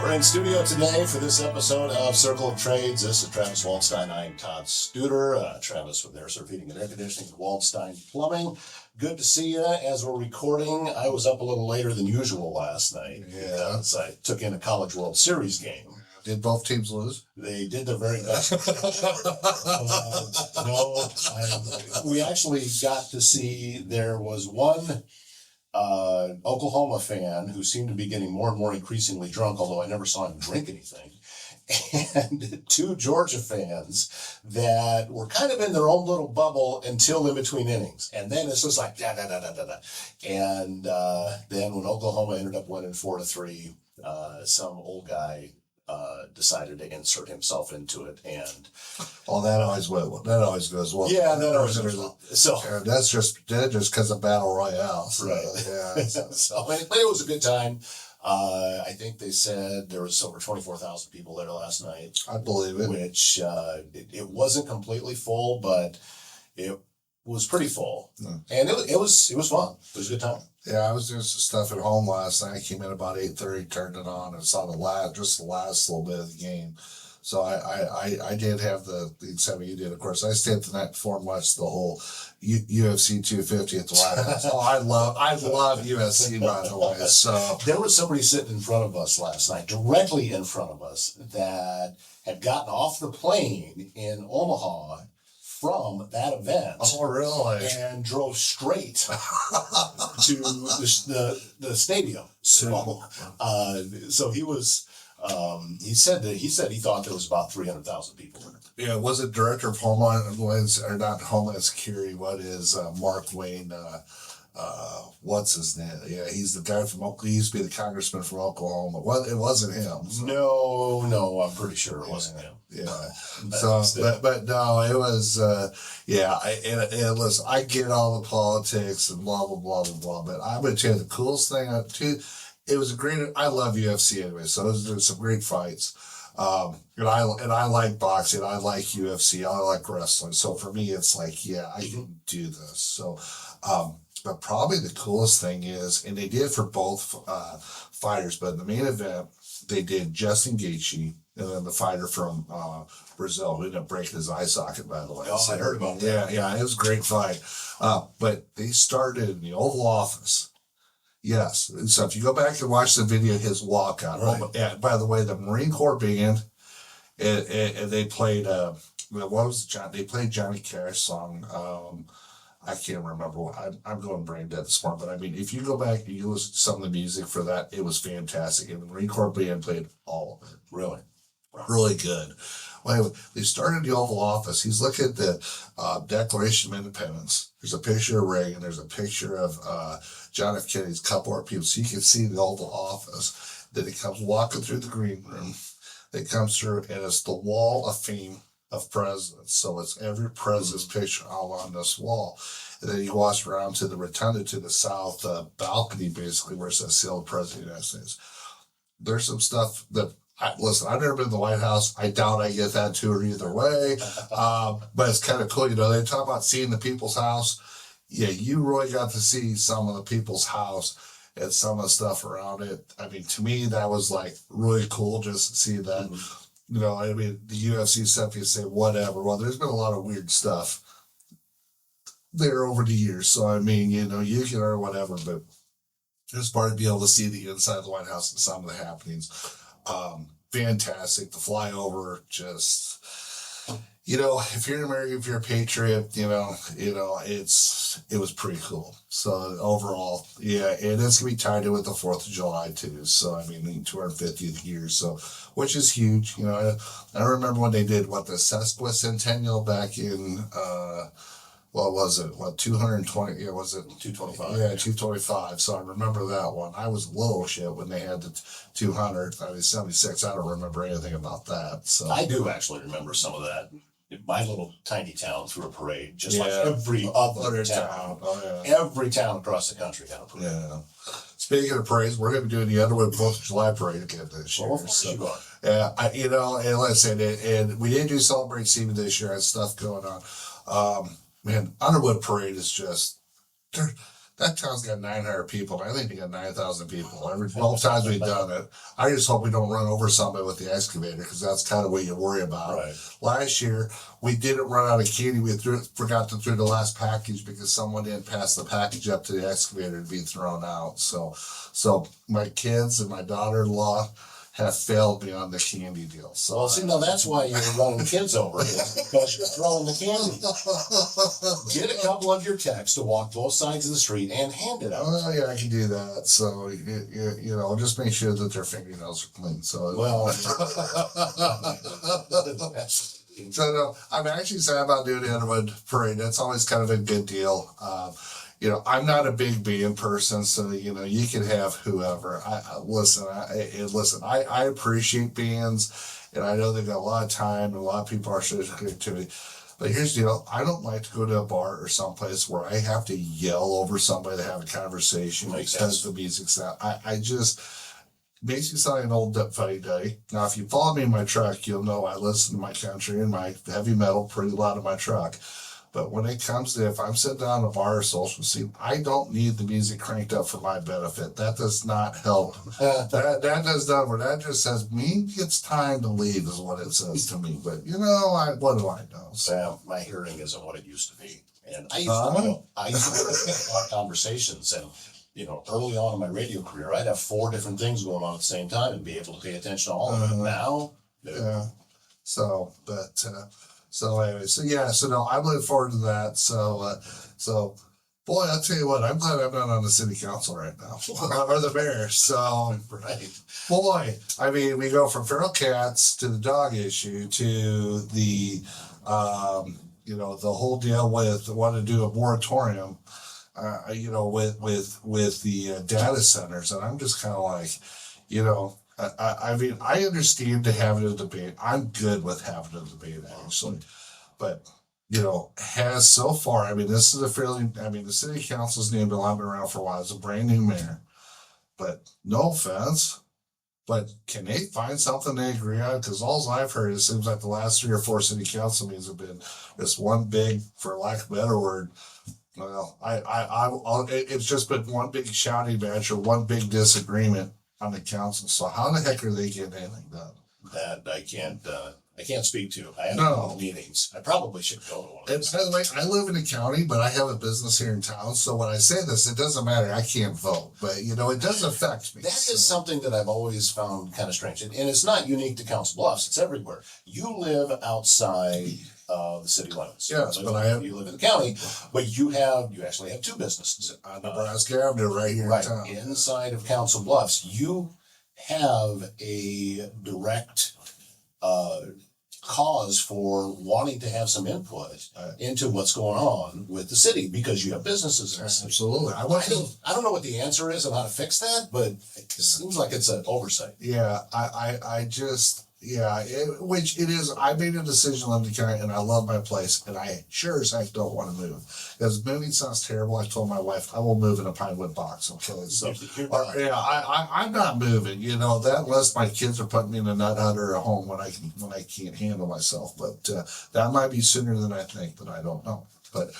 We're in studio today for this episode of Circle of Trades. This is Travis Waldstein. I'm Todd Studer. Travis with Air Serve Heating and Air Conditioning, Waldstein Plumbing. Good to see you. As we're recording, I was up a little later than usual last night. Yeah. I took in a College World Series game. Did both teams lose? They did their very best. We actually got to see, there was one Oklahoma fan who seemed to be getting more and more increasingly drunk, although I never saw him drink anything, and two Georgia fans that were kind of in their own little bubble until in between innings. And then it's just like, da-da-da-da-da-da. And then when Oklahoma ended up winning 4-3, some old guy decided to insert himself into it, and that always goes well. Yeah, that always goes well. So that's just because of Battle Royale. So, right. Yeah. But it was a good time. I think they said there was over 24,000 people there last night. I believe it. Which it wasn't completely full, but it was pretty full, and it was fun. It was a good time. Yeah, I was doing some stuff at home last night. I came in about 8:30, turned it on, and saw the last little bit of the game. So I did have the excitement you did. Of course, I stayed the night before and watched the whole UFC 250 at the White House. I love UFC, by the way. So there was somebody sitting in front of us last night, directly in front of us, that had gotten off the plane in Omaha from that event. Oh, really? And drove straight to the stadium. So he was. He said he thought there was about 300,000 people in it. Yeah, was it Director of Homeland Security? What is Mark Wayne? What's his name? Yeah, he's the guy from Oklahoma. He used to be the congressman from Oklahoma. Well, it wasn't him. So. No, I'm pretty sure it wasn't him. Yeah. but no, it was. And listen, I get all the politics and blah blah blah blah blah. But I'm gonna tell you the coolest thing too. It was a great. I love UFC anyway, so there's some great fights. And I like boxing. I like UFC. I like wrestling. So for me, it's like, yeah, I can do this. So, but probably the coolest thing is, and they did for both fighters, but in the main event, they did Justin Gaethje, and then the fighter from Brazil, who ended up breaking his eye socket, by the way. Oh, I heard about that. Yeah, it was a great fight. But they started in the Oval Office. Yes. So if you go back and watch the video of his walkout, right. By the way, the Marine Corps band, and they played, they played Johnny Cash song. I can't remember. I'm going brain dead this morning, but I mean, if you go back and you listen to some of the music for that, it was fantastic. And the Marine Corps band played all of it. Really? Really good. Well, anyway, they started the Oval Office. He's looking at the Declaration of Independence. There's a picture of Reagan. There's a picture of John F. Kennedy's, a couple more people. So you can see the Oval Office. Then he comes walking through the green room. It comes through, and it's the wall of fame of presidents. So it's every president's picture all on this wall. And then he walks around to the rotunda to the south balcony, basically, where it says Seal of President of the United States. There's some stuff that, listen, I've never been to the White House. I doubt I get that tour either way. But it's kind of cool. They talk about seeing the people's house. Yeah, you really got to see some of the people's house and some of the stuff around it. I mean, to me, that was like really cool just to see that. Mm-hmm. I mean, the UFC stuff, you say whatever. Well, there's been a lot of weird stuff there over the years. So, I mean, you can or whatever, but it's part to be able to see the inside of the White House and some of the happenings. Fantastic. The flyover, just, if you're an American, if you're a patriot, it was pretty cool. So overall, yeah, and it's going to be tied in with the 4th of July too. So, I mean, 250th year. So, which is huge. I remember when they did the sesquicentennial back in, what was it? 220? Yeah, was it 225? Yeah, 225. So I remember that one. I was little shit when they had the 200. I mean, 76. I don't remember anything about that. So I do actually remember some of that. In my little tiny town through a parade, just like every other town. Oh, yeah. Every town across the country had a parade. Yeah. Speaking of parades, we're going to be doing the Underwood 4th of July parade again this year. Well, of course you are. Yeah, and like I said, and we didn't do Celebrate Stevie this year. I had stuff going on. Man, Underwood parade is just, That town's got 900 people. I think they got 9,000 people. Both times we've done it. I just hope we don't run over somebody with the excavator, because that's kind of what you worry about. Right. Last year, we didn't run out of candy. We forgot to throw the last package because someone didn't pass the package up to the excavator to be thrown out. So my kids and my daughter-in-law have failed me on the candy deal. So Well, see, now that's why you're running the kids over, is because you're throwing the candy. Get a couple of your techs to walk both sides of the street and hand it out. Oh yeah, I can do that. So you know, just make sure that their fingernails are clean. So Well, so no, I'm actually sad about doing the Underwood Parade. That's always kind of a good deal. You know, I'm not a big band person, so you know, you can have whoever. Listen. I appreciate bands, and I know they've got a lot of time, and a lot of people are showing creativity. But here's the deal: I don't like to go to a bar or someplace where I have to yell over somebody to have a conversation because the music's out. I just makes me sound like an old fuddy duddy. Now, if you follow me in my truck, you'll know I listen to my country and my heavy metal pretty loud in my truck. But when it comes to, if I'm sitting down at a bar or social scene, I don't need the music cranked up for my benefit. That does not help. that does not work. That just says, me, it's time to leave is what it says to me. But, you know, what do I know? So, my hearing isn't what it used to be. And I used to have conversations, and, you know, early on in my radio career, I'd have 4 different things going on at the same time and be able to pay attention to all of them. Now, no. Yeah. So anyway, so no, I'm looking forward to that. So boy, I'll tell you what, I'm glad I'm not on the city council right now, or the mayor. So, Right. boy, I mean, we go from feral cats to the dog issue to the, you know, the whole deal with wanting to do a moratorium, you know, with the data centers, and I'm just kind of like, you know. I mean, I understand to having a debate. I'm good with having a debate, actually. But, you know, has so far, I mean, this is the city council's named a lot, been around for a while. It's a brand new mayor. But no offense, but can they find something they agree on? Because all I've heard, it seems like the last 3 or 4 city council meetings have been this one big, for lack of a better word, well, it's just been one big shouting match or one big disagreement on the council. So how the heck are they getting anything done? That I can't speak to. I have no meetings. I probably should go to one. And by the way, I live in the county, but I have a business here in town. So when I say this, it doesn't matter. I can't vote, but you know, it does affect me. That is something that I've always found kind of strange, and it's not unique to Council Bluffs. It's everywhere. You live outside the city limits. Yes, you live in the county, but you actually have 2 businesses on Nebraska Avenue, right here right in town. Inside of Council Bluffs. You have a direct cause for wanting to have some input into what's going on with the city because you have businesses in the city. Absolutely. I don't know what the answer is on how to fix that, but it seems like it's an oversight. Yeah, which it is. I made a decision on the county, and I love my place, and I sure as heck don't want to move. Because moving sounds terrible. I told my wife I will move in a pine wood box. Okay, so I'm not moving. You know that unless my kids are putting me in a nut hut or a home when I can't handle myself. But that might be sooner than I think, but I don't know. But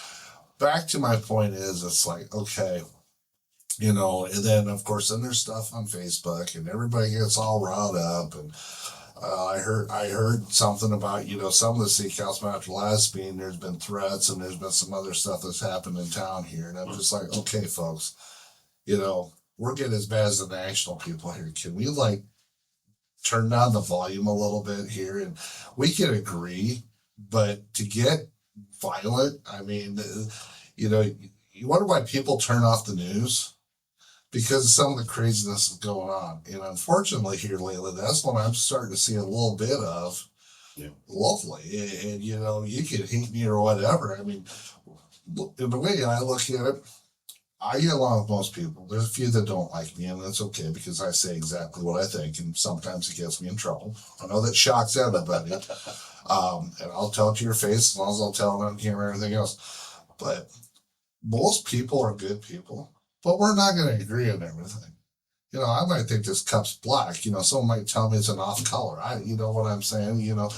back to my point is, it's like okay. You know, and then of course, then there's stuff on Facebook, and everybody gets all riled up, and I heard something about, you know, some of the city councilmen after last meeting, there's been threats and there's been some other stuff that's happened in town here, and I'm just like, okay, folks, you know, we're getting as bad as the national people here. Can we like turn down the volume a little bit here, and we can agree, but to get violent, I mean, you know, you wonder why people turn off the news. Because of some of the craziness that's going on. And unfortunately here lately, that's what I'm starting to see a little bit of locally. And, you know, you can hate me or whatever. I mean, the way I look at it, I get along with most people. There's a few that don't like me, and that's okay because I say exactly what I think, and sometimes it gets me in trouble. I know that shocks everybody. And I'll tell it to your face as long as I'll tell it on camera and everything else. But most people are good people. But we're not going to agree on everything. You know, I might think this cup's black. You know, someone might tell me it's an off color. You know what I'm saying? You know,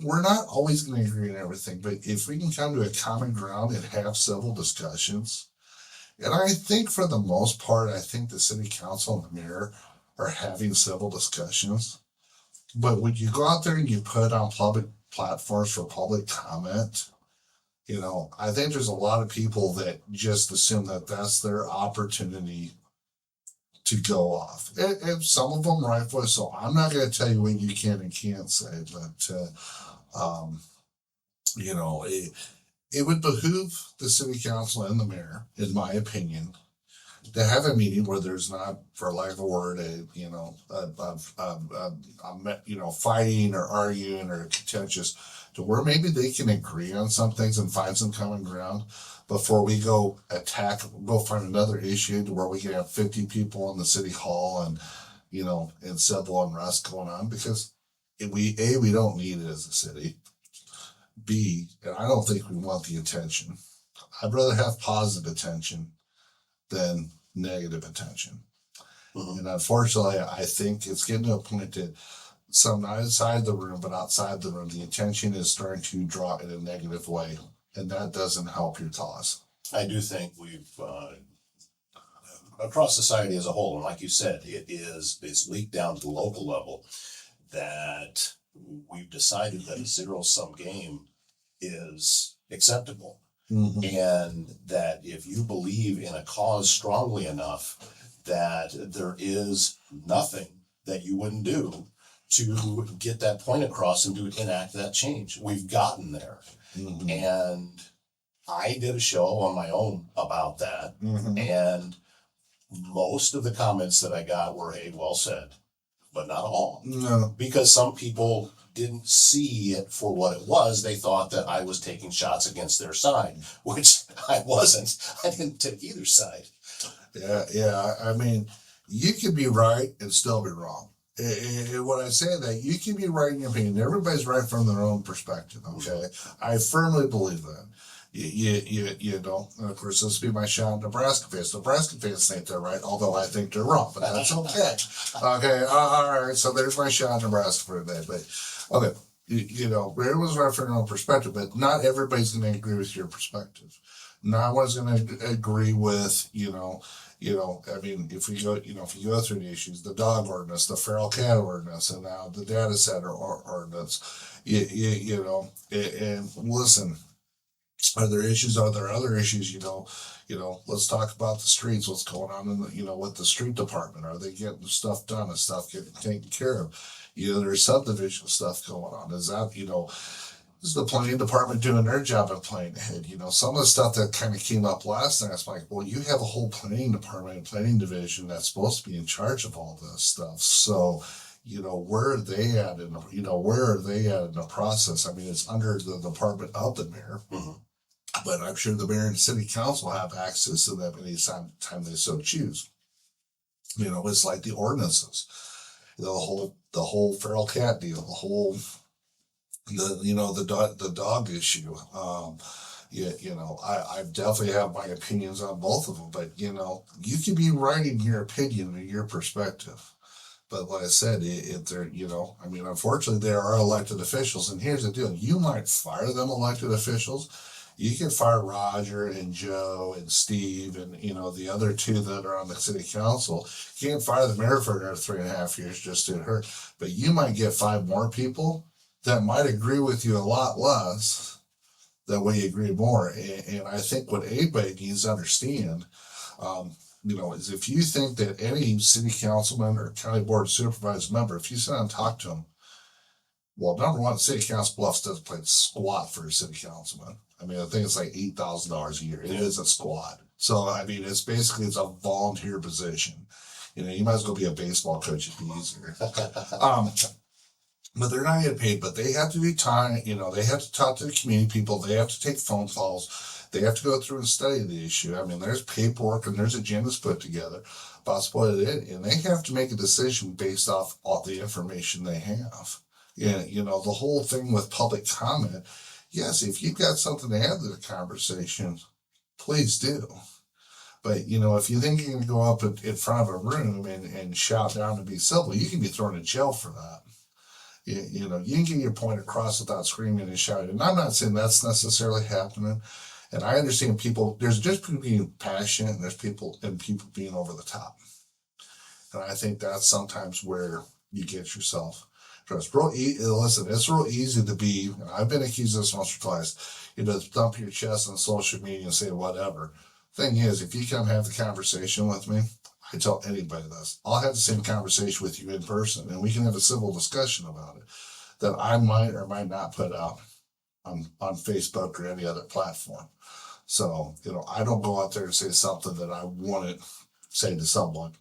we're not always going to agree on everything. But if we can come to a common ground and have civil discussions, And I think for the most part, I think the city council and the mayor are having civil discussions. But when you go out there and you put on public platforms for public comment, I think there's a lot of people that just assume that that's their opportunity to go off. And some of them rightfully so. I'm not going to tell you what you can and can't say, but, it would behoove the city council and the mayor, in my opinion, to have a meeting where there's not, for lack of a word, fighting or arguing or contentious, to where maybe they can agree on some things and find some common ground before we go find another issue to where we can have 50 people in the city hall and civil unrest going on, because we don't need it as a city. B, and I don't think we want the attention. I'd rather have positive attention than negative attention. Mm-hmm. And unfortunately, I think it's getting to a point that not inside the room, but outside the room, the attention is starting to draw in a negative way, and that doesn't help your cause. I do think we've, across society as a whole, and like you said, it's leaked down to the local level, that we've decided that a zero-sum game is acceptable. Mm-hmm. And that if you believe in a cause strongly enough, that there is nothing that you wouldn't do to get that point across and to enact that change. We've gotten there. Mm-hmm. And I did a show on my own about that. Mm-hmm. And most of the comments that I got were, hey, well said, but not all. No. Because some people didn't see it for what it was. They thought that I was taking shots against their side, which I wasn't. I didn't take either side. Yeah. I mean, you can be right and still be wrong. And when I say that, you can be right in your opinion. Everybody's right from their own perspective, okay? I firmly believe that. And of course, this would be my shot at Nebraska fans. Nebraska fans think they're right, although I think they're wrong, but that's okay. Okay, all right, so there's my shot at Nebraska for today. But, okay, everyone's right from their own perspective, but not everybody's going to agree with your perspective. Not one's going to agree with, I mean, if you go through the issues, the dog ordinance, the feral cat ordinance, and now the data center ordinance, and listen, are there issues? Are there other issues? Let's talk about the streets. What's going on with the street department? Are they getting stuff done and stuff getting taken care of? There's subdivision stuff going on. Is that, is the planning department doing their job of planning ahead? Some of the stuff that kind of came up last night, it's like, well, you have a whole planning department and planning division that's supposed to be in charge of all this stuff. So, where are they at in the process? I mean, it's under the department of the mayor. Mm-hmm. But I'm sure the mayor and city council have access to them anytime they so choose. It's like the ordinances, the whole feral cat deal, the dog issue. I definitely have my opinions on both of them, but you can be right in your opinion and your perspective. But like I said, unfortunately, there are elected officials, and here's the deal: you might fire them elected officials. You can fire Roger and Joe and Steve and, the other two that are on the city council. You can't fire the mayor for another 3.5 years just to her. But you might get 5 more people that might agree with you a lot less than when you agree more. And I think what anybody needs to understand, is if you think that any city councilman or county board supervisor member, if you sit down and talk to them, well, number one, City Council Bluffs doesn't play squat for a city councilman. I mean, I think it's like $8,000 a year. It is a squat. So, I mean, it's a volunteer position. You might as well be a baseball coach. It'd be easier. But they're not getting paid, but they have to be time, they have to talk to the community people. They have to take phone calls. They have to go through and study the issue. I mean, there's paperwork and there's agendas put together about what it is. And they have to make a decision based off all the information they have. The whole thing with public comment, yes, if you've got something to add to the conversation, please do. But, if you think you can go up in front of a room and shout down and be civil, you can be thrown in jail for that. You can get your point across without screaming and shouting. And I'm not saying that's necessarily happening. And I understand people, there's just people being passionate and there's people being over the top. And I think that's sometimes where you get yourself. Listen, it's real easy to be, and I've been accused of this once or twice, thump your chest on social media and say whatever. Thing is, if you come have the conversation with me, I tell anybody this. I'll have the same conversation with you in person, and we can have a civil discussion about it that I might or might not put out on Facebook or any other platform. So, I don't go out there and say something that I wouldn't say to someone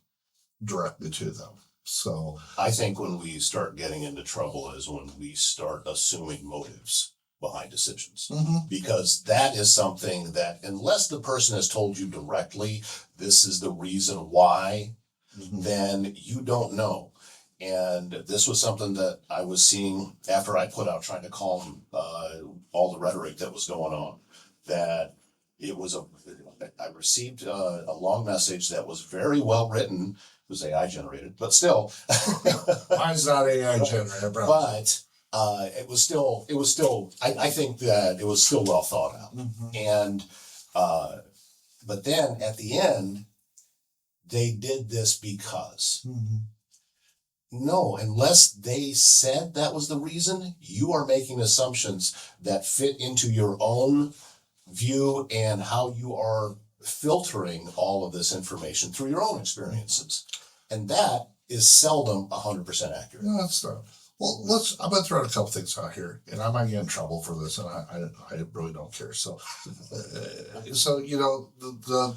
directly to them. So I think when we start getting into trouble is when we start assuming motives behind decisions. Because that is something that, unless the person has told you directly, this is the reason why, then you don't know. And this was something that I was seeing after I put out trying to calm all the rhetoric that was going on, that I received a long message that was very well written. It was AI generated, but still. Mine's not AI generated, bro. But it was still, I think that it was still well thought out. And, but then at the end, they did this because. No, unless they said that was the reason, you are making assumptions that fit into your own view and how you are filtering all of this information through your own experiences. And that is seldom 100% accurate. No, that's not. Well, I'm going to throw out a couple things out here, and I might get in trouble for this, and I really don't care. So,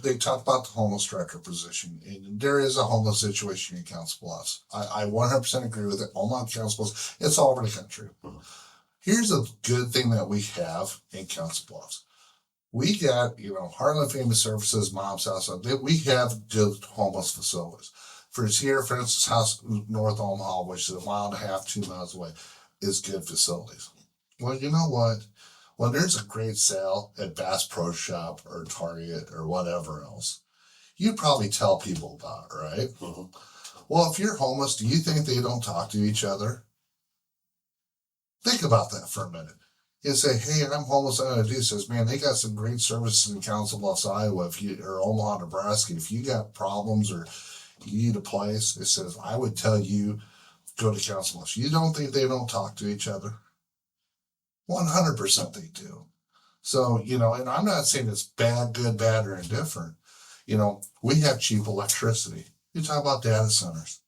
they talk about the homeless director position, and there is a homeless situation in Council Bluffs. I 100% agree with it. Omaha Council Bluffs, it's all over the country. Here's a good thing that we have in Council Bluffs. We got, Heartland Family Services, Mom's House. We have good homeless facilities. For instance, House North Omaha, which is 1.5 miles, 2 miles away, is good facilities. Well, you know what? When there's a great sale at Bass Pro Shop or Target or whatever else, you probably tell people about it, right? Well, if you're homeless, do you think they don't talk to each other? Think about that for a minute. You say, hey, I'm homeless, I'm going to do this. Says, man, they got some great services in Council Bluffs, Iowa, or Omaha, Nebraska. If you got problems or you need a place, it says, I would tell you, go to Council Bluffs. You don't think they don't talk to each other? 100% they do. So, and I'm not saying it's bad, good, bad, or indifferent. We have cheap electricity. You talk about data centers.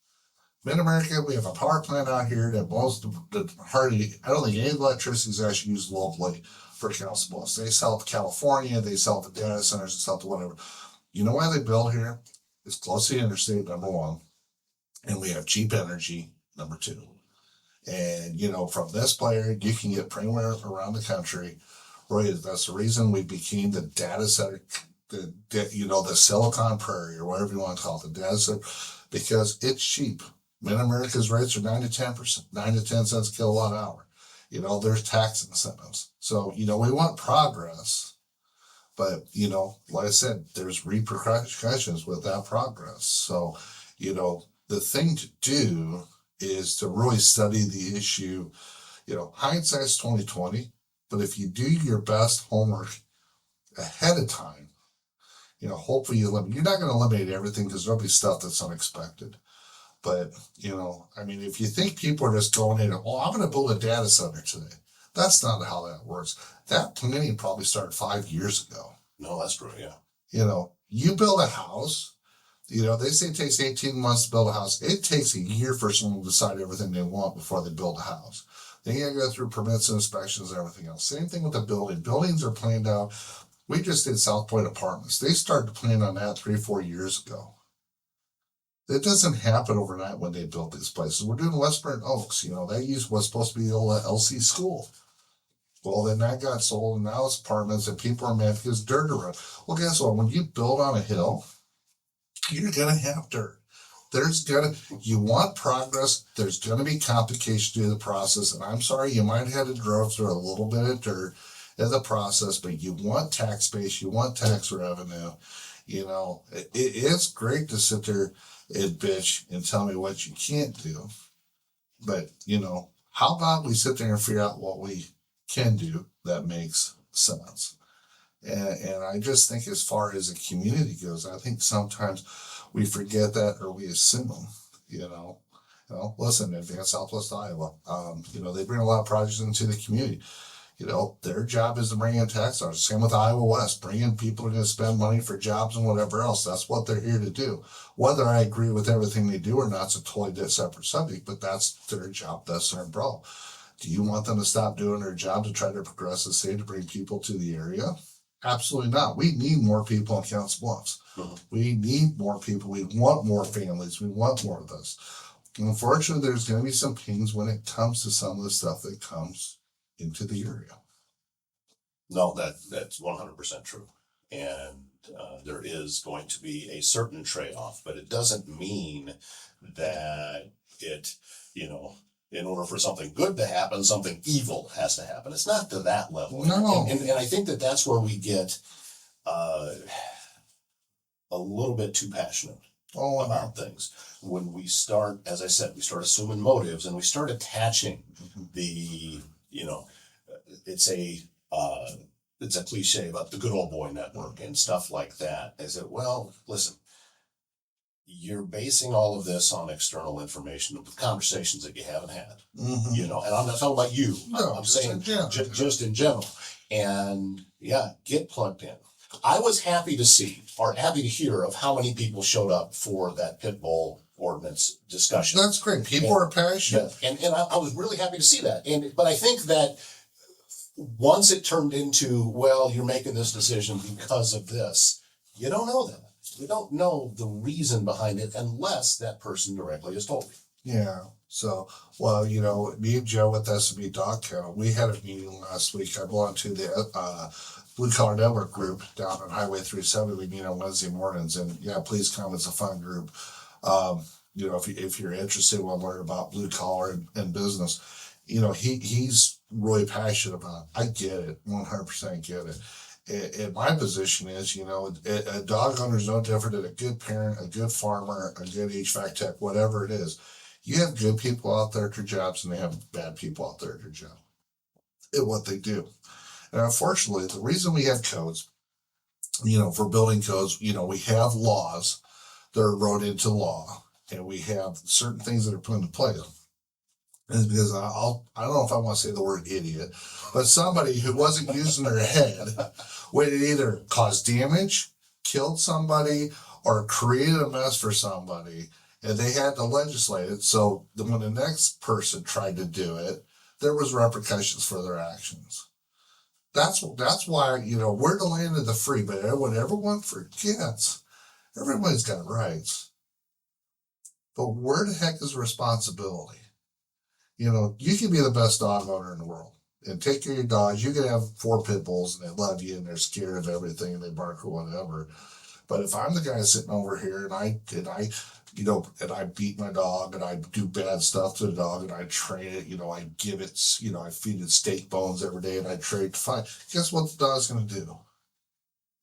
Mid-America, we have a power plant out here that I don't think any electricity is actually used locally for Council Bluffs. They sell it to California, they sell it to data centers, they sell it to whatever. You know why they build here? It's close to the interstate, number one. And we have cheap energy, number two. And, from this player, you can get anywhere around the country. Right, that's the reason we became the data center, the Silicon Prairie, or whatever you want to call it, the data center, because it's cheap. Mid-America's rates are 9 to 10 cents a kilowatt hour. There's tax incentives. So, we want progress. But, like I said, there's repercussions with that progress. So, the thing to do is to really study the issue. Hindsight's 20/20, but if you do your best homework ahead of time, hopefully you're not going to eliminate everything because there'll be stuff that's unexpected. But, if you think people are just going in, I'm going to build a data center today. That's not how that works. That planning probably started 5 years ago. No, that's true, yeah. You build a house, they say it takes 18 months to build a house. It takes a year for someone to decide everything they want before they build a house. Then you got to go through permits and inspections and everything else. Same thing with the building. Buildings are planned out. We just did South Point Apartments. They started planning on that 3-4 years ago. It doesn't happen overnight when they build these places. We're doing Westburn Oaks. That was supposed to be the old LC school. Well, then that got sold, and now it's apartments, and people are mad because dirt around. Well, guess what? When you build on a hill, you're going to have dirt. You want progress. There's going to be complication to the process. And I'm sorry, you might have had to drive through a little bit of dirt in the process, but you want tax base, you want tax revenue. It's great to sit there and bitch and tell me what you can't do. But, how about we sit there and figure out what we can do that makes sense? And I just think as far as the community goes, I think sometimes we forget that or we assume, you know. Listen, Advanced Southwest Iowa, they bring a lot of projects into the community. Their job is to bring in tax dollars. Same with Iowa West, bring in people who are going to spend money for jobs and whatever else. That's what they're here to do. Whether I agree with everything they do or not is a totally separate subject, but that's their job. That's their umbrella. Do you want them to stop doing their job to try to progress the state to bring people to the area? Absolutely not. We need more people in Council Bluffs. We need more people. We want more families. We want more of this. Unfortunately, there's going to be some pains when it comes to some of the stuff that comes into the area. No, that's 100% true. And there is going to be a certain trade-off, but it doesn't mean that it, in order for something good to happen, something evil has to happen. It's not to that level. No. And I think that's where we get a little bit too passionate about things. When we start, as I said, we start assuming motives and we start attaching the, it's a cliche about the good old boy network and stuff like that. I said, well, listen, you're basing all of this on external information with conversations that you haven't had, and I'm not talking about you. No, I'm saying just in general. And yeah, get plugged in. I was happy to hear of how many people showed up for that pit bull ordinance discussion. That's great. People are passionate. Yeah, and I was really happy to see that. But I think that once it turned into, well, you're making this decision because of this, you don't know that. You don't know the reason behind it unless that person directly has told you. Yeah. So, well, me and Joe with SME Dog Kennel, we had a meeting last week. I belong to the Blue Collar Network group down on Highway 370. We meet on Wednesday mornings, and yeah, please come. It's a fun group. If you're interested, want to learn about blue collar and business, he's really passionate about it. I get it, 100% get it. And my position is, a dog owner is no different than a good parent, a good farmer, a good HVAC tech, whatever it is. You have good people out there at their jobs, and they have bad people out there at their job. It's what they do. And unfortunately, the reason we have codes, for building codes, we have laws that are wrote into law, and we have certain things that are put into place. And it's because I don't know if I want to say the word idiot, but somebody who wasn't using their head would either cause damage, killed somebody, or created a mess for somebody, and they had to legislate it. So when the next person tried to do it, there was repercussions for their actions. That's why, we're the land of the free, but what everyone forgets, everybody's got rights. But where the heck is responsibility? You can be the best dog owner in the world and take care of your dogs. You can have 4 pit bulls and they love you and they're scared of everything and they bark or whatever. But if I'm the guy sitting over here and I beat my dog and I do bad stuff to the dog and I train it, I give it, I feed it steak bones every day and I train it to fight, guess what the dog's going to do?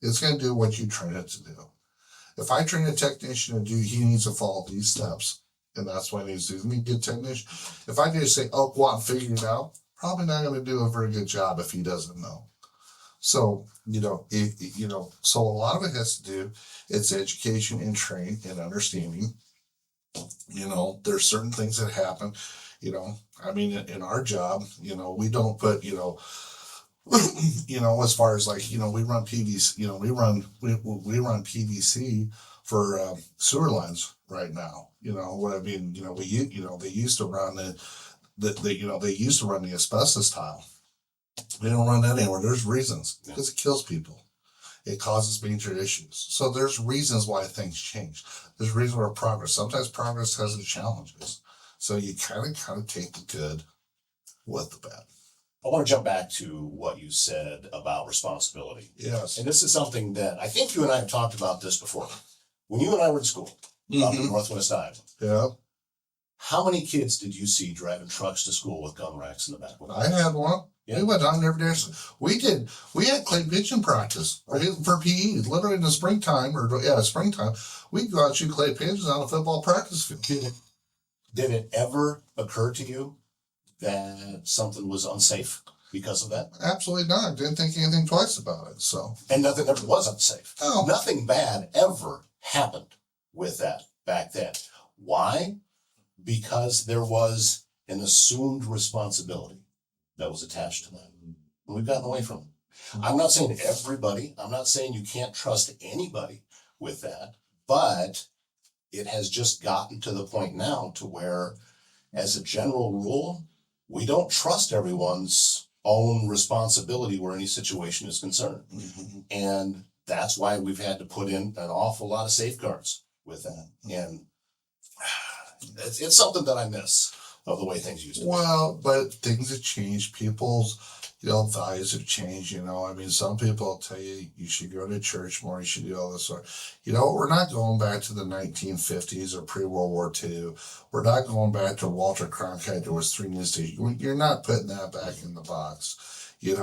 It's going to do what you train it to do. If I train a technician he needs to follow these steps, and that's what he needs to do. He good technician. If I just say, oh, go out and figure it out, probably not going to do a very good job if he doesn't know. So, so a lot of it has to do, it's education and training and understanding. There's certain things that happen, in our job, we don't put, as far as we run PVC, we run PVC for sewer lines right now. They used to run they used to run the asbestos tile. They don't run that anymore. There's reasons, because it kills people. It causes major issues. So there's reasons why things change. There's reasons for progress. Sometimes progress has its challenges. So you kind of take the good with the bad. I want to jump back to what you said about responsibility. Yes. And this is something that I think you and I have talked about this before. When you and I were in school, up in Northwest Iowa. Yeah. How many kids did you see driving trucks to school with gun racks in the back of them? I had one. Yeah. We went down there every day. We had clay pigeon practice for PE, literally in the springtime, springtime. We'd go out and shoot clay pigeons on a football practice field. Did it ever occur to you that something was unsafe? because of that. Absolutely not. Didn't think anything twice about it. So, And nothing ever was unsafe. oh, Nothing bad ever happened with that back then. Why? Because there was an assumed responsibility that was attached to that. And we've gotten away from it. I'm not saying everybody, I'm not saying you can't trust anybody with that, but it has just gotten to the point now to where, as a general rule, we don't trust everyone's own responsibility where any situation is concerned. And that's why we've had to put in an awful lot of safeguards with that. And it's something that I miss of the way things used to be. well, but things have changed. People's, values have changed. I mean, some people will tell you you should go to church more, you should do all this sort. We're not going back to the 1950s or pre-World War II. We're not going back to Walter Cronkite. There was 3 news stations. You're not putting that back in the box. You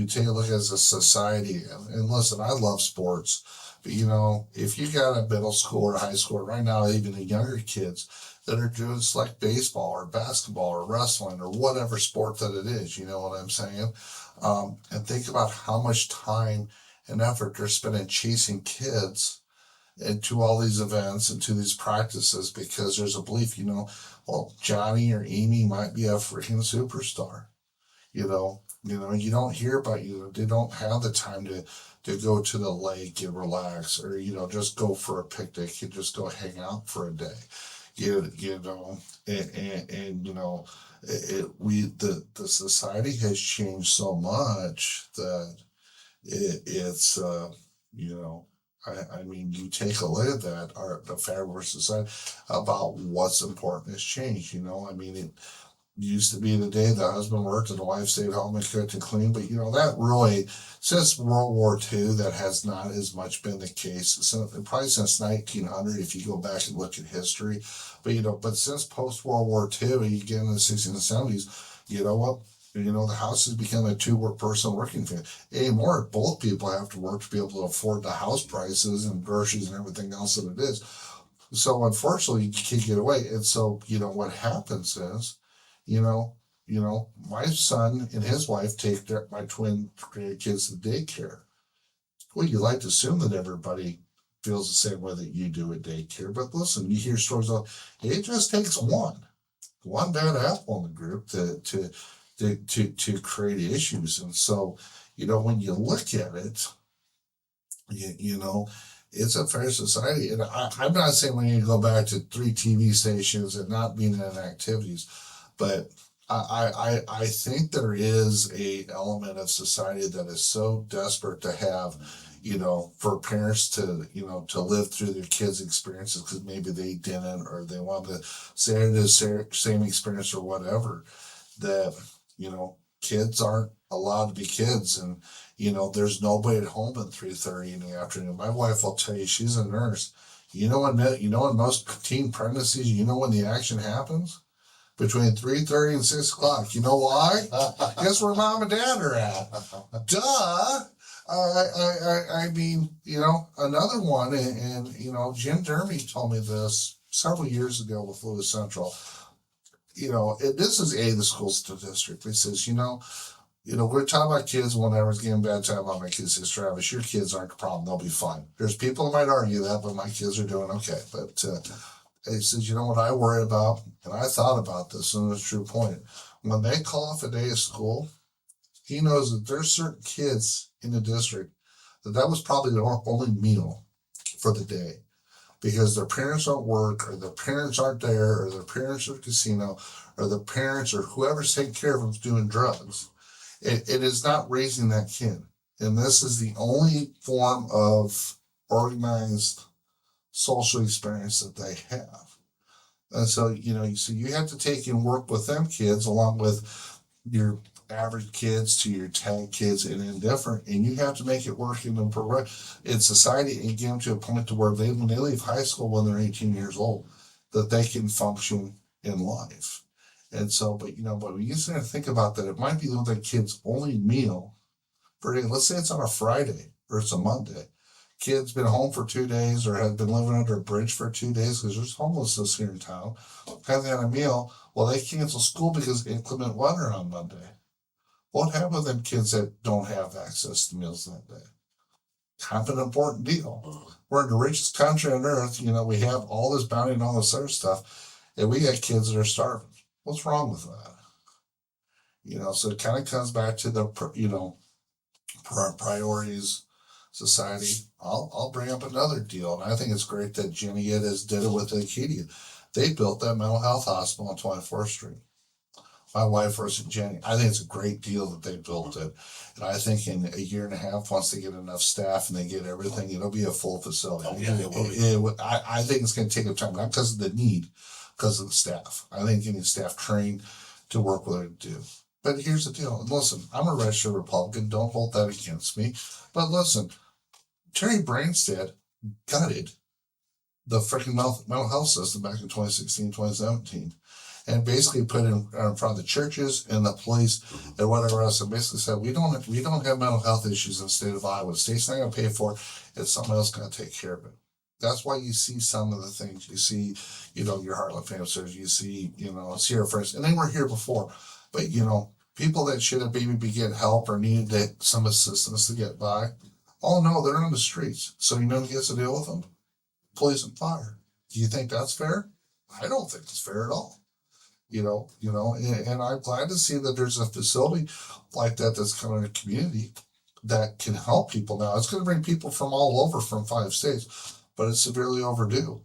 take a look as a society, and listen, I love sports, but if you got a middle school or high school right now, even the younger kids that are doing like baseball or basketball or wrestling or whatever sport that it is, you know what I'm saying? And think about how much time and effort they're spending chasing kids into all these events and to these practices because there's a belief, well, Johnny or Amy might be a freaking superstar. You don't hear about they don't have the time to go to the lake and relax or, just go for a picnic and just go hang out for a day. The society has changed so much that I mean, you take a look at that, the fabric of our society about what's important has changed. I mean, it used to be the day the husband worked and the wife stayed home and cooked and cleaned, but that really, since World War II, that has not as much been the case. Probably since 1900, if you go back and look at history, but since post World War II, you get in the 60s and 70s, you know what? The house has become a 2-person working family. Anymore, both people have to work to be able to afford the house prices and groceries and everything else that it is. So unfortunately, you can't get away. And so, what happens is, my son and his wife take my twin kids to daycare. Well, you like to assume that everybody feels the same way that you do at daycare. But listen, you hear stories of it just takes one bad apple in the group to create issues. And so, when you look at it, it's a fair society. And I'm not saying we need to go back to 3 TV stations and not being in activities, but I think there is a element of society that is so desperate to have, for parents to, to live through their kids' experiences because maybe they didn't or they want to share the same experience or whatever, that, kids aren't allowed to be kids. And, there's nobody at home at 3:30 in the afternoon. My wife will tell you, she's a nurse. In most teen pregnancies, when the action happens? Between 3:30 and 6 o'clock. You know why? Guess where mom and dad are at. Duh. I mean, another one, and Jim Dermy told me this several years ago with Lewis Central. This is the school statistic. He says, we're talking about kids whenever it's getting bad time about my kids. Says, Travis, your kids aren't the problem. They'll be fine. There's people that might argue that, but my kids are doing okay. But he says, what I worry about, and I thought about this, and it's a true point. When they call off a day of school, he knows that there's certain kids in the district that was probably their only meal for the day because their parents don't work or their parents aren't there or their parents are at the casino or the parents or whoever's taking care of them is doing drugs. It is not raising that kid. And this is the only form of organized social experience that they have. And so, you have to take and work with them kids along with your average kids to your tag kids and indifferent, and you have to make it work in society and get them to a point to where when they leave high school when they're 18 years old, that they can function in life. And so, but when you start to think about that, it might be the kid's only meal for a day. Let's say it's on a Friday or it's a Monday. Kid's been home for 2 days or has been living under a bridge for 2 days because there's homelessness here in town. Haven't had a meal. Well, they cancel school because inclement weather on Monday. What happened to them kids that don't have access to meals that day? Kind of an important deal. We're in the richest country on earth. We have all this bounty and all this other stuff, and we got kids that are starving. What's wrong with that? So it kind of comes back to the, priorities, society. I'll bring up another deal, and I think it's great that Jenny Yedis did it with Acadia. They built that mental health hospital on 24th Street. My wife versus Jenny. I think it's a great deal that they built it. And I think in a year and a half, once they get enough staff and they get everything, it'll be a full facility. Oh, yeah, it will. I think it's going to take time, not because of the need, because of the staff. I think getting staff trained to work with it to do. But here's the deal. And listen, I'm a registered Republican. Don't hold that against me. But listen, Terry Branstad gutted the freaking mental health system back in 2016, 2017. And basically put in front of the churches and the police and whatever else, and basically said we don't have mental health issues in the state of Iowa. The state's not going to pay for it. It's someone else going to take care of it. That's why you see some of the things you see. Your Heartland Family, you see, Sierra Friends, and they were here before. But people that should have maybe get help or needed some assistance to get by, oh no, they're on the streets. So who gets to deal with them? Police and fire. Do you think that's fair? I don't think it's fair at all. And I'm glad to see that there's a facility like that that's coming in a community that can help people. Now, it's going to bring people from all over from 5 states, but it's severely overdue.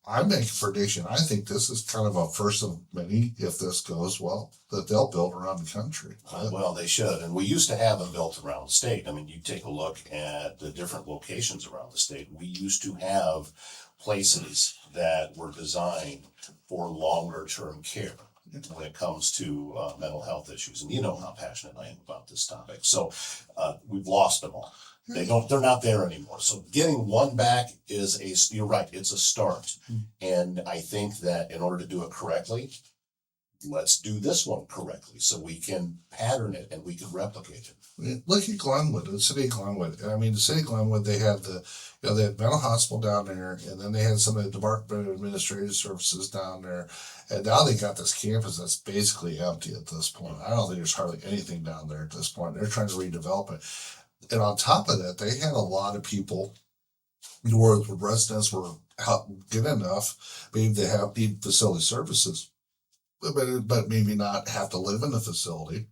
I make a prediction. I think this is kind of a first of many, if this goes well, that they'll build around the country. Well, they should. And we used to have them built around the state. I mean, you take a look at the different locations around the state. We used to have places that were designed for longer term care when it comes to mental health issues. And you know how passionate I am about this topic. So we've lost them all. They're not there anymore. So getting one back you're right, it's a start. And I think that in order to do it correctly, let's do this one correctly so we can pattern it and we can replicate it. Look at Glenwood, the city of Glenwood. I mean, the city of Glenwood, they had they had mental hospital down there, and then they had some of the Department of Administrative Services down there, and now they got this campus that's basically empty at this point. I don't think there's hardly anything down there at this point. They're trying to redevelop it. And on top of that, they had a lot of people where the residents were good enough, maybe they need facility services, but maybe not have to live in the facility.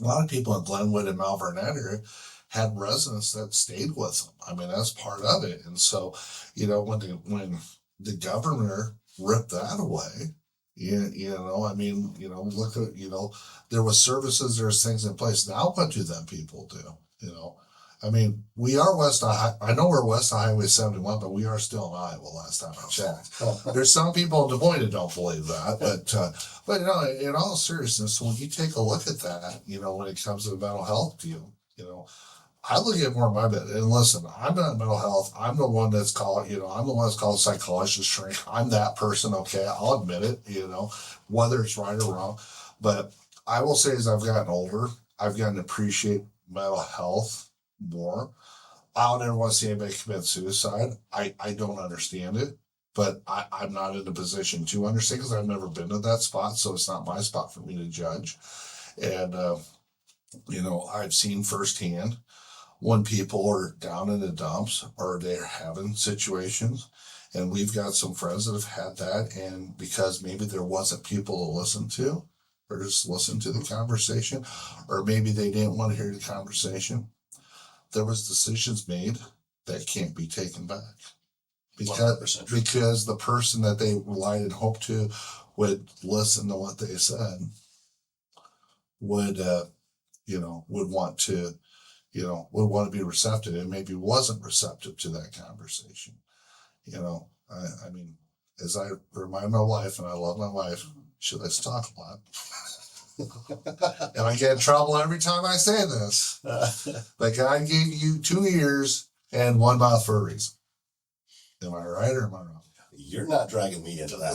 A lot of people in Glenwood and Mount Vernon area had residents that stayed with them. I mean, that's part of it. And so, when the governor ripped that away, look at, there was services, there's things in place. Now what do them people do? I mean, we are I know we're west of Highway 71, but we are still in Iowa last time I checked. There's some people in Des Moines that don't believe that, but in all seriousness, when you take a look at that, when it comes to the mental health deal, I look at more of my bit. And listen, I'm not mental health. I'm the one that's called, I'm the one that's called a psychologist shrink. I'm that person. Okay. I'll admit it, whether it's right or wrong. But I will say as I've gotten older, I've gotten to appreciate mental health more. I don't ever want to see anybody commit suicide. I don't understand it, but I'm not in a position to understand because I've never been to that spot. So it's not my spot for me to judge. And, I've seen firsthand when people are down in the dumps or they're having situations, and we've got some friends that have had that, and because maybe there wasn't people to listen to or just listen to the conversation, or maybe they didn't want to hear the conversation, there was decisions made that can't be taken back because the person that they relied and hoped to would listen to what they said, would want to be receptive, and maybe wasn't receptive to that conversation. I mean, as I remind my wife, and I love my wife, she likes to talk a lot. And I get in trouble every time I say this. But God gave you 2 ears and 1 mouth for a reason. Am I right or am I wrong? You're not dragging me into that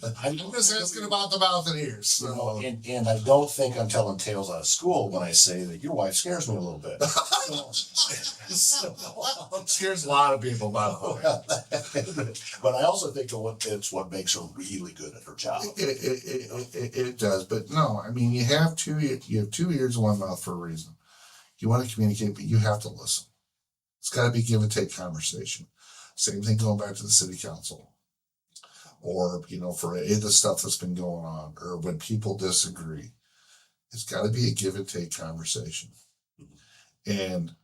one. I'm just asking about the mouth and ears. You know, So. and I don't think I'm telling tales out of school when I say that your wife scares me a little bit. Scares a lot of people, by the way. But I also think it's what makes her really good at her job. It does, but no, I mean, you have two ears and one mouth for a reason. You want to communicate, but you have to listen. It's got to be give and take conversation. Same thing going back to the city council, or for any of the stuff that's been going on, or when people disagree, it's got to be a give and take conversation. And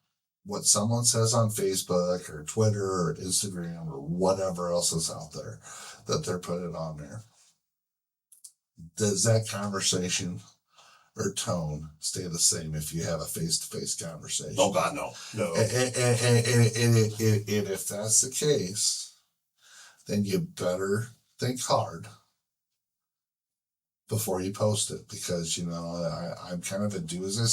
what someone says on Facebook or Twitter or Instagram or whatever else is out there that they're putting on there, does that conversation or tone stay the same if you have a face-to-face conversation? Oh God, no. And if that's the case, then you better think hard before you post it, because I'm kind of a do as I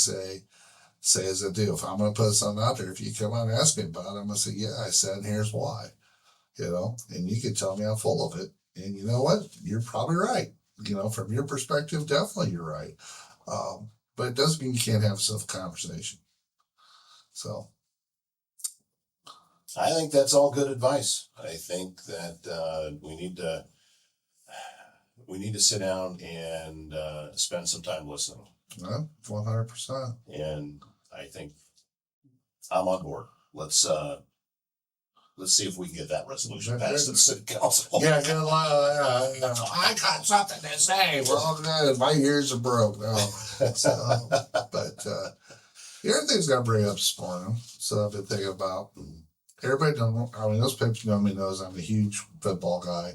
say as I do. If I'm going to put something out there, if you come on and ask me about it, I'm going to say, yeah, I said, and here's why. And you can tell me I'm full of it, and you know what, you're probably right. From your perspective, definitely you're right. But it doesn't mean you can't have a self-conversation. So. I think that's all good advice. I think that we need to sit down and spend some time listening. Yeah, 100%. And I think I'm on board. Let's see if we can get that resolution passed at the city council. Yeah, get a lot of I got something to say. We're all good. My ears are broke now. But the other thing's got to bring up this morning, so I've been thinking about. Everybody those people know me knows I'm a huge football guy.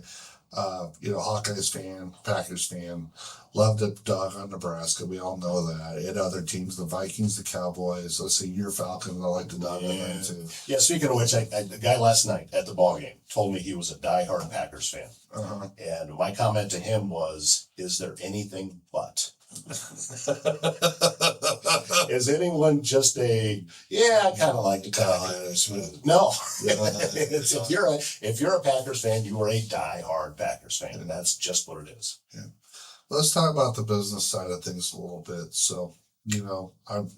Hawkeyes fan, Packers fan. Love the dog on Nebraska. We all know that. And other teams, the Vikings, the Cowboys. Let's see, your Falcons. I like the dog on them too. Yeah, speaking of which, the guy last night at the ball game told me he was a diehard Packers fan. Uh-huh. And my comment to him was, is there anything but? Is anyone just I kind of like the Packers? No. If you're a Packers fan, you are a diehard Packers fan, and that's just what it is. Yeah. Let's talk about the business side of things a little bit. So,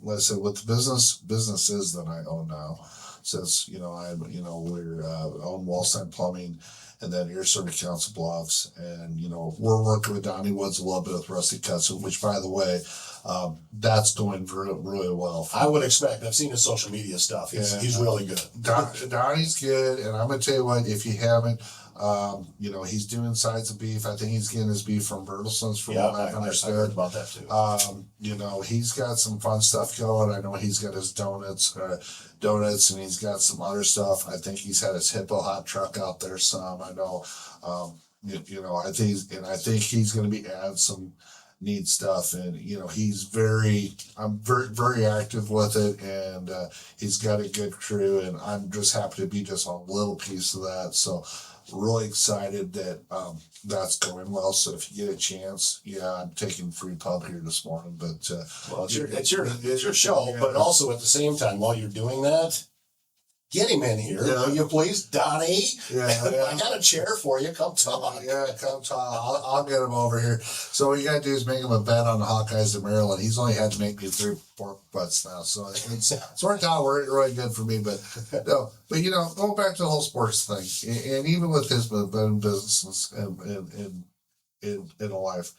let's say with the businesses that I own now, since we're own Waldstein Plumbing, and then Air Service Council Bluffs, and we're working with Donnie Woods a little bit with Rusty Cuts, which, by the way, that's going really well. I would expect. I've seen his social media stuff. He's really good. Donnie's good, and I'm gonna tell you what. If you haven't, he's doing sides of beef. I think he's getting his beef from Bertelson's, from what I've understood. I heard about that too. He's got some fun stuff going. I know he's got his donuts, and he's got some other stuff. I think he's had his Hippo hot truck out there some. I know, I think he's going to be adding some neat stuff, and I'm very, very active with it, and he's got a good crew, and I'm just happy to be just a little piece of that. So really excited that that's going well. So if you get a chance, I'm taking free pub here this morning, but it's your show. Yeah. But also at the same time, while you're doing that, get him in here, will you please, Donnie? Yeah. I got a chair for you. Come talk. Yeah, come talk. I'll get him over here. So what you got to do is make him a bet on the Hawkeyes of Maryland. He's only had to make me 3 pork butts now, so it's worked out really good for me. But no, going back to the whole sports thing, and even with his business in life.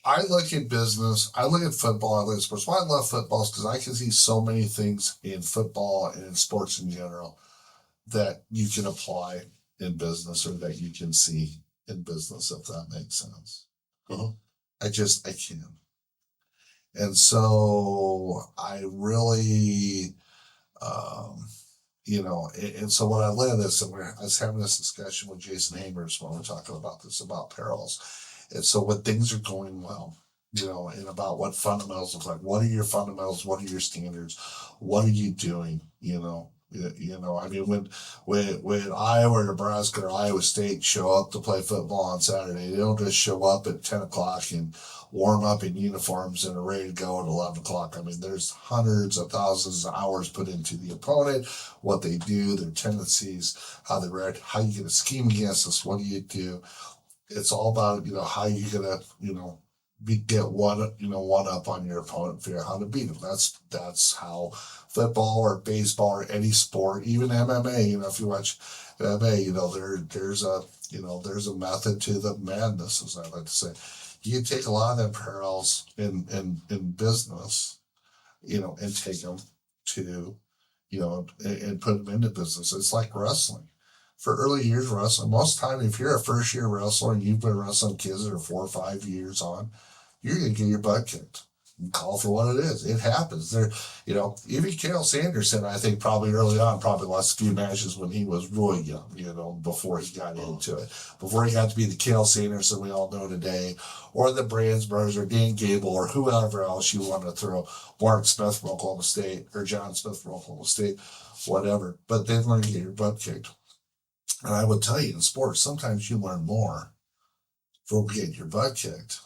I look at business, I look at football, I look at sports. Why I love football is because I can see so many things in football and in sports in general that you can apply in business, or that you can see in business, if that makes sense. Uh-huh. I can. And so I really, and so what I led this, and I was having this discussion with Jason Hamers when we're talking about this, about perils. And so when things are going well, and about what fundamentals look like, what are your fundamentals? What are your standards? What are you doing? I mean, when Iowa, Nebraska, or Iowa State show up to play football on Saturday, they don't just show up at 10 o'clock and warm up in uniforms and are ready to go at 11 o'clock. I mean, there's hundreds of thousands of hours put into the opponent, what they do, their tendencies, how they react, how you get a scheme against us, what do you do? It's all about, how you gonna, get one up on your opponent, figure out how to beat them. That's how football or baseball or any sport, even MMA, if you watch MMA, there's a method to the madness, as I like to say. You can take a lot of them parallels in business, and take them to, and put them into business. It's like wrestling. For early years wrestling, most time, if you're a first year wrestler and you've been wrestling kids that are 4 or 5 years on, you're going to get your butt kicked. You call for what it is. It happens. There, even Cael Sanderson, I think probably early on, probably lost a few matches when he was really young, before he got into it. Before he got to be the Cael Sanderson we all know today, or the Brands brothers, or Dan Gable, or whoever else you want to throw, Mark Smith from Oklahoma State, or John Smith from Oklahoma State, whatever. But they learn to get your butt kicked. And I would tell you, in sports, sometimes you learn more from getting your butt kicked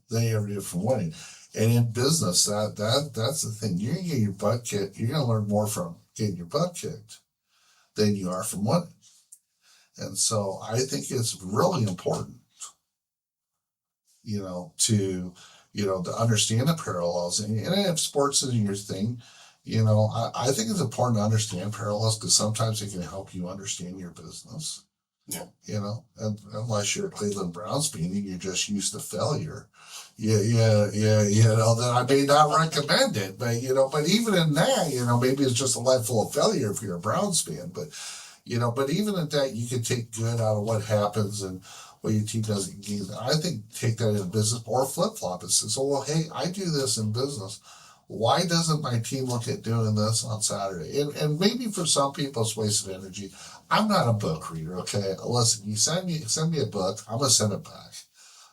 than you ever do from winning. And in business, that's the thing. You're gonna get your butt kicked. You're gonna learn more from getting your butt kicked than you are from winning. And so I think it's really important, to understand the parallels. And if sports is your thing, I think it's important to understand parallels, because sometimes it can help you understand your business. Yeah. And unless you're a Cleveland Browns fan and you're just used to failure. Then I may not recommend it. But, but even in that, maybe it's just a life full of failure if you're a Browns fan. But, but even at that, you can take good out of what happens and what your team doesn't gain. I think take that in business, or flip flop it. So, well, hey, I do this in business. Why doesn't my team look at doing this on Saturday? And maybe for some people it's wasted energy. I'm not a book reader, okay? Listen, you send me a book, I'm gonna send it back.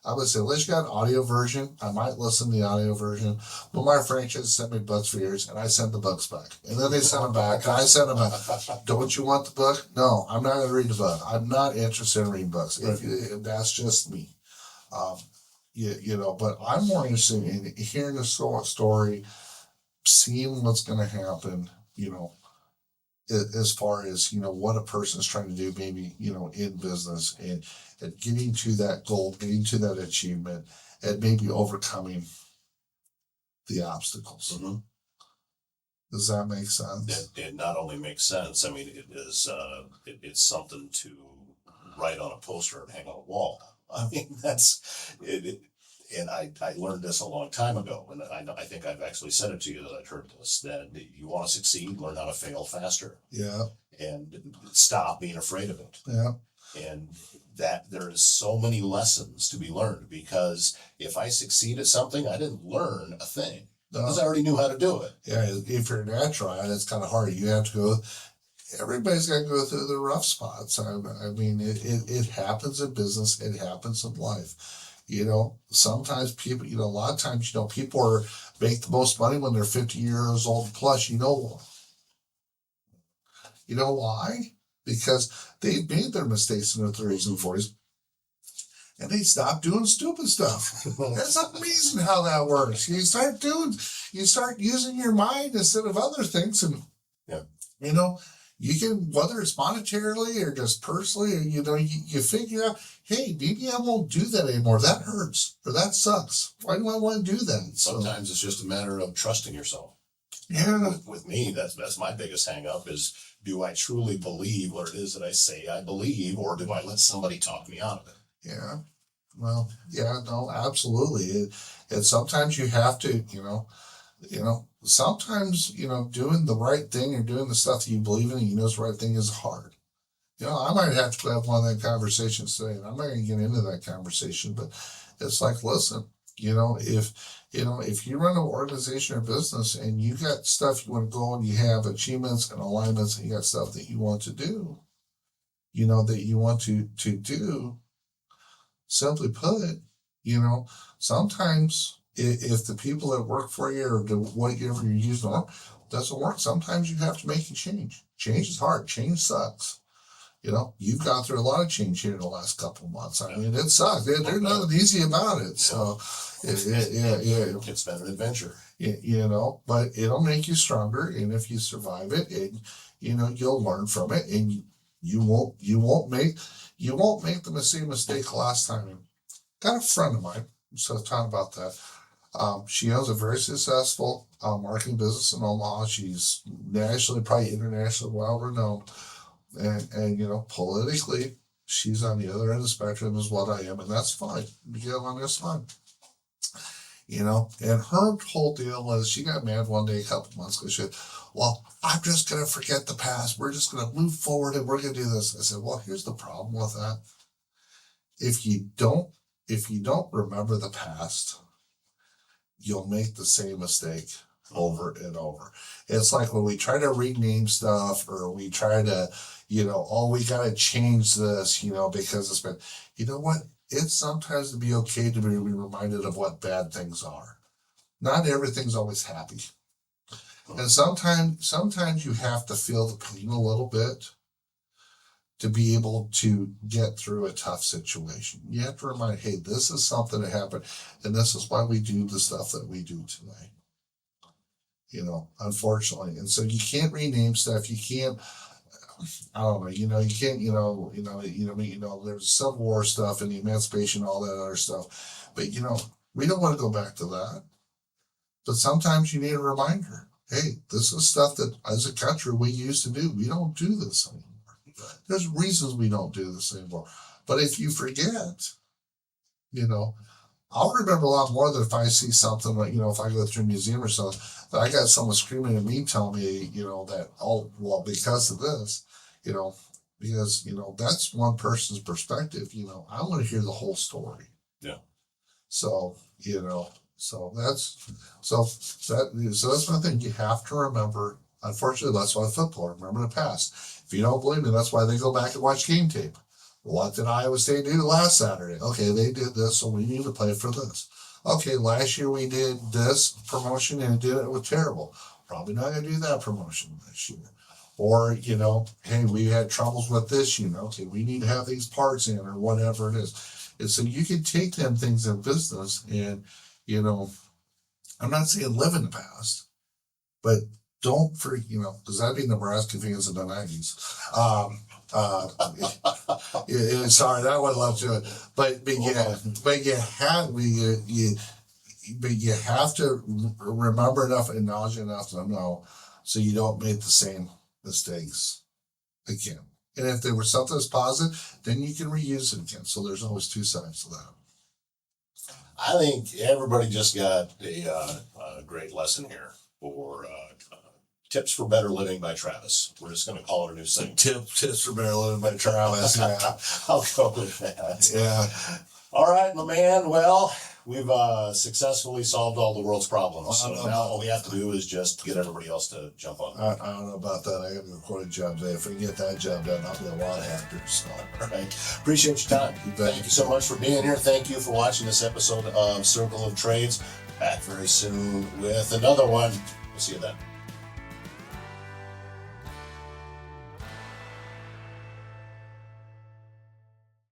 I'm gonna say, unless you got an audio version, I might listen to the audio version. But my franchise sent me books for years, and I send the books back. And then they send them back, and I send them back. Don't you want the book? No, I'm not gonna read the book. I'm not interested in reading books. If that's just me. But I'm more interested in hearing the story, seeing what's going to happen, as far as, what a person's trying to do, maybe, in business, and getting to that goal, getting to that achievement, and maybe overcoming the obstacles. Mm-hmm. Does that make sense? It not only makes sense, I mean, it is, it's something to write on a poster and hang on a wall. I mean, that's it. And I learned this a long time ago, and I think I've actually said it to you that I've heard this, that you want to succeed, learn how to fail faster. Yeah. And stop being afraid of it. Yeah. And that there is so many lessons to be learned, because if I succeed at something, I didn't learn a thing. Because I already knew how to do it. Yeah, if you're natural, and it's kind of hard. You have to go. Everybody's got to go through the rough spots. I mean, it happens in business. It happens in life. Sometimes people, a lot of times, people make the most money when they're 50 years old plus. You know why? Because they made their mistakes in their 30s and 40s, and they stop doing stupid stuff. That's amazing how that works. You start using your mind instead of other things, and you can, whether it's monetarily or just personally, or, you figure out, hey, maybe I won't do that anymore. That hurts, or that sucks. Why do I want to do that? Sometimes it's just a matter of trusting yourself. Yeah. With me, that's my biggest hang up is, do I truly believe what it is that I say I believe, or do I let somebody talk me out of it? Yeah. Well, yeah, no, absolutely. And sometimes you have to, sometimes, doing the right thing or doing the stuff that you believe in and you know is the right thing is hard. I might have to have one of that conversations today, and I'm not going to get into that conversation, but it's like, listen, if you run an organization or business and you got stuff you want to go and you have achievements and alignments and you got stuff that you want to do, that you want to do, simply put, sometimes if the people that work for you or whatever you're using, doesn't work. Sometimes you have to make a change. Change is hard. Change sucks. You've gone through a lot of change here in the last couple of months. I mean, it sucks. There's nothing easy about it. So, It's been an adventure. But it'll make you stronger. And if you survive it, and you'll learn from it, and you won't make the same mistake last time. Got a friend of mine, so talking about that. She owns a very successful marketing business in Omaha. She's nationally, probably internationally well renowned. And politically, she's on the other end of the spectrum as what I am, and that's fine. We get along just fine. And her whole deal was she got mad one day a couple months ago. She said, well, I'm just going to forget the past. We're just going to move forward and we're going to do this. I said, well, here's the problem with that. If you don't remember the past, you'll make the same mistake over and over. It's like when we try to rename stuff, or we try to, we got to change this, because it's been, you know what? It's sometimes to be okay to be reminded of what bad things are. Not everything's always happy. And sometimes you have to feel the pain a little bit to be able to get through a tough situation. You have to remind, hey, this is something that happened, and this is why we do the stuff that we do today. Unfortunately. And so you can't rename stuff. You can't, I don't know, you can't, there's Civil War stuff and the emancipation, all that other stuff. But, we don't want to go back to that. But sometimes you need a reminder. Hey, this is stuff that as a country we used to do. We don't do this anymore. There's reasons we don't do this anymore. But if you forget, I'll remember a lot more than if I see something like, if I go through a museum or something, that I got someone screaming at me telling me, that, oh, well, because of this, because, that's one person's perspective. I want to hear the whole story. Yeah. So, so that's one thing you have to remember. Unfortunately, that's why football, remember the past. If you don't believe me, that's why they go back and watch game tape. What did Iowa State do last Saturday? Okay, they did this, so we need to play for this. Okay, last year we did this promotion and it was terrible. Probably not going to do that promotion this year. Or, hey, we had troubles with this, okay, we need to have these parts in or whatever it is. And so you can take them things in business and, I'm not saying live in the past, but don't because that'd be Nebraska fans in the 90s. Sorry, that would love to. But you have to remember enough, acknowledge enough to know, so you don't make the same mistakes again. And if there was something that's positive, then you can reuse it again. So there's always two sides to that. I think everybody just got a great lesson here for Tips for Better Living by Travis. We're just going to call it a new thing. Tips for Better Living by Travis. Yeah. I'll go with that. Yeah. All right, my man. Well, we've successfully solved all the world's problems. So now all we have to do is just get everybody else to jump on. I don't know about that. I got to record a job today. If we can get that job done, I'll be a lot happier. So. All right. Appreciate your time. Thank you so much for being here. Thank you for watching this episode of Circle of Trades. Back very soon with another one. We'll see you then.